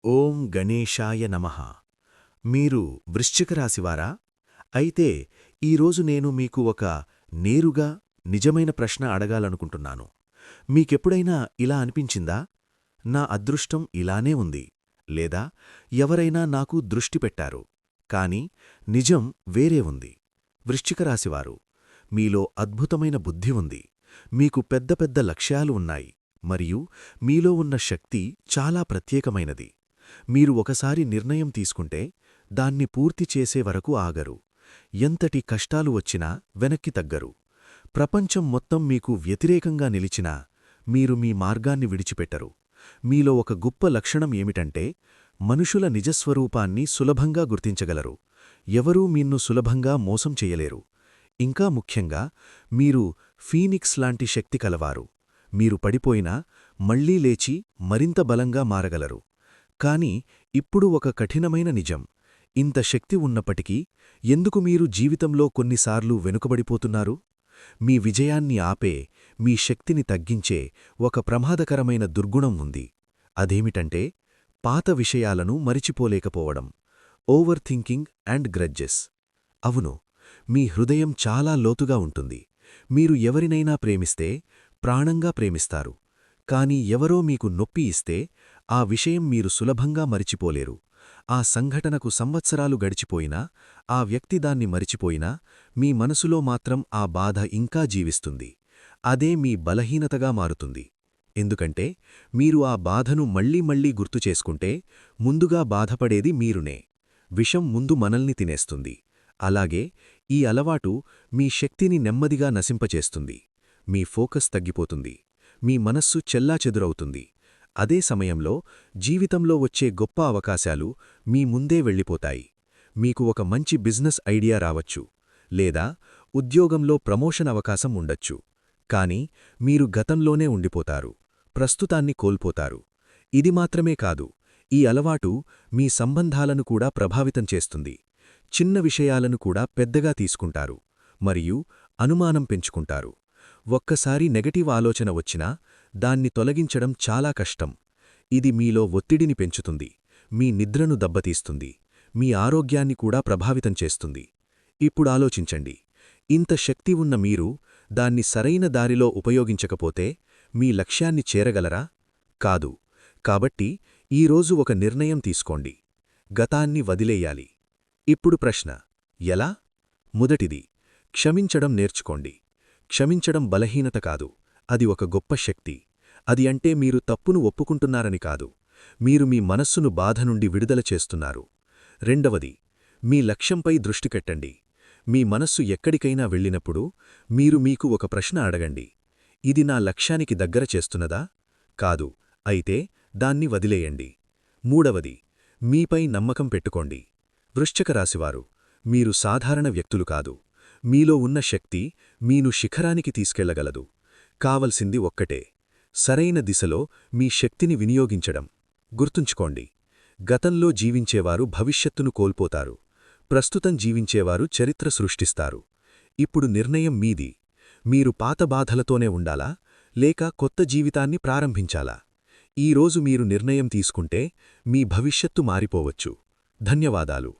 ఓం గణేశాయ నమః. మీరు వృశ్చిక రాశివారా? అయితే ఈరోజు నేను మీకు ఒక నేరుగా నిజమైన ప్రశ్న అడగాలనుకుంటున్నాను. మీకెప్పుడైనా ఇలా అనిపించిందా? నా అదృష్టం ఇలానే ఉంది. లేదా ఎవరైనా నాకు దృష్టి పెట్టారు. కాని నిజం వేరే ఉంది. వృశ్చిక రాశివారు, మీలో అద్భుతమైన బుద్ధి ఉంది. మీకు పెద్ద పెద్ద లక్ష్యాలు ఉన్నాయి. మరియు మీలో ఉన్న శక్తి చాలా ప్రత్యేకమైనది. మీరు ఒకసారి నిర్ణయం తీసుకుంటే దాన్ని పూర్తి చేసే వరకు ఆగరు. ఎంతటి కష్టాలు వచ్చినా వెనక్కి తగ్గరు. ప్రపంచం మొత్తం మీకు వ్యతిరేకంగా నిలిచినా మీరు మీ మార్గాన్ని విడిచిపెట్టరు. మీలో ఒక గొప్ప లక్షణం ఏమిటంటే మనుషుల నిజస్వరూపాన్ని సులభంగా గుర్తించగలరు. ఎవరూ మీన్ను సులభంగా మోసం చెయ్యలేరు. ఇంకా ముఖ్యంగా మీరు ఫీనిక్స్ లాంటి శక్తి కలవారు. మీరు పడిపోయినా మళ్లీ లేచి మరింత బలంగా మారగలరు. కాని ఇప్పుడు ఒక కఠినమైన నిజం. ఇంత శక్తి ఉన్నప్పటికీ ఎందుకు మీరు జీవితంలో కొన్నిసార్లు వెనుకబడిపోతున్నారు? మీ విజయాన్ని ఆపే, మీ శక్తిని తగ్గించే ఒక ప్రమాదకరమైన దుర్గుణం ఉంది. అదేమిటంటే పాత విషయాలను మరిచిపోలేకపోవడం. Overthinking and grudges. అవును, మీ హృదయం చాలా లోతుగా ఉంటుంది. మీరు ఎవరినైనా ప్రేమిస్తే ప్రాణంగా ప్రేమిస్తారు. కాని ఎవరో మీకు నొప్పి ఇస్తే ఆ విషయం మీరు సులభంగా మరిచిపోలేరు. ఆ సంఘటనకు సంవత్సరాలు గడిచిపోయినా, ఆ వ్యక్తి దాన్ని మరిచిపోయినా, మీ మనసులో మాత్రం ఆ బాధ ఇంకా జీవిస్తుంది. అదే మీ బలహీనతగా మారుతుంది. ఎందుకంటే మీరు ఆ బాధను మళ్లీ మళ్లీ గుర్తుచేసుకుంటే ముందుగా బాధపడేది మీరునే. విషం ముందు మనల్ని తినేస్తుంది. అలాగే ఈ అలవాటు మీ శక్తిని నెమ్మదిగా నశింపచేస్తుంది. మీ ఫోకస్ తగ్గిపోతుంది. మీ మనస్సు చెల్లాచెదురవుతుంది. అదే సమయంలో జీవితంలో వచ్చే గొప్ప అవకాశాలు మీ ముందే వెళ్ళిపోతాయి. మీకు ఒక మంచి బిజినెస్ ఐడియా రావచ్చు. లేదా ఉద్యోగంలో ప్రమోషన్ అవకాశం ఉండొచ్చు. కాని మీరు గతంలోనే ఉండిపోతారు. ప్రస్తుతాన్ని కోల్పోతారు. ఇది మాత్రమే కాదు, ఈ అలవాటు మీ సంబంధాలను కూడా ప్రభావితం చేస్తుంది. చిన్న విషయాలను కూడా పెద్దగా తీసుకుంటారు. మరియు అనుమానం పెంచుకుంటారు. ఒక్కసారి నెగటివ్ ఆలోచన వచ్చినా దాన్ని తొలగించడం చాలా కష్టం. ఇది మీలో ఒత్తిడిని పెంచుతుంది. మీ నిద్రను దెబ్బతీస్తుంది. మీ ఆరోగ్యాన్ని కూడా ప్రభావితం చేస్తుంది. ఇప్పుడాలోచించండి. ఇంత శక్తి ఉన్న మీరు దాన్ని సరైన దారిలో ఉపయోగించకపోతే మీ లక్ష్యాన్ని చేరగలరా? కాదు. కాబట్టి ఈరోజు ఒక నిర్ణయం తీసుకోండి. గతాన్ని వదిలేయాలి. ఇప్పుడు ప్రశ్న: ఎలా? మొదటిది, క్షమించడం నేర్చుకోండి. క్షమించడం బలహీనత కాదు, అది ఒక గొప్ప శక్తి. అది అంటే మీరు తప్పును ఒప్పుకుంటున్నారని కాదు, మీరు మీ మనస్సును బాధ నుండి విడుదల చేస్తున్నారు. రెండవది, మీ లక్ష్యంపై దృష్టి పెట్టండి. మీ మనస్సు ఎక్కడికైనా వెళ్ళినప్పుడు మీరు మీకు ఒక ప్రశ్న అడగండి: ఇది నా లక్ష్యానికి దగ్గర చేస్తున్నదా? కాదు, అయితే దాన్ని వదిలేయండి. మూడవది, మీపై నమ్మకం పెట్టుకోండి. వృశ్చిక రాశివారు, మీరు సాధారణ వ్యక్తులు కాదు. మీలో ఉన్న శక్తి మీను శిఖరానికి తీసుకెళ్లగలదు. కావలసింది ఒక్కటే: సరైన దిశలో మీ శక్తిని వినియోగించడం. గుర్తుంచుకోండి, గతంలో జీవించేవారు భవిష్యత్తును కోల్పోతారు. ప్రస్తుతం జీవించేవారు చరిత్ర సృష్టిస్తారు. ఇప్పుడు నిర్ణయం మీది. మీరు పాత బాధలతోనే ఉండాలా, లేక కొత్త జీవితాన్ని ప్రారంభించాలా? ఈరోజు మీరు నిర్ణయం తీసుకుంటే మీ భవిష్యత్తు మారిపోవచ్చు. ధన్యవాదాలు.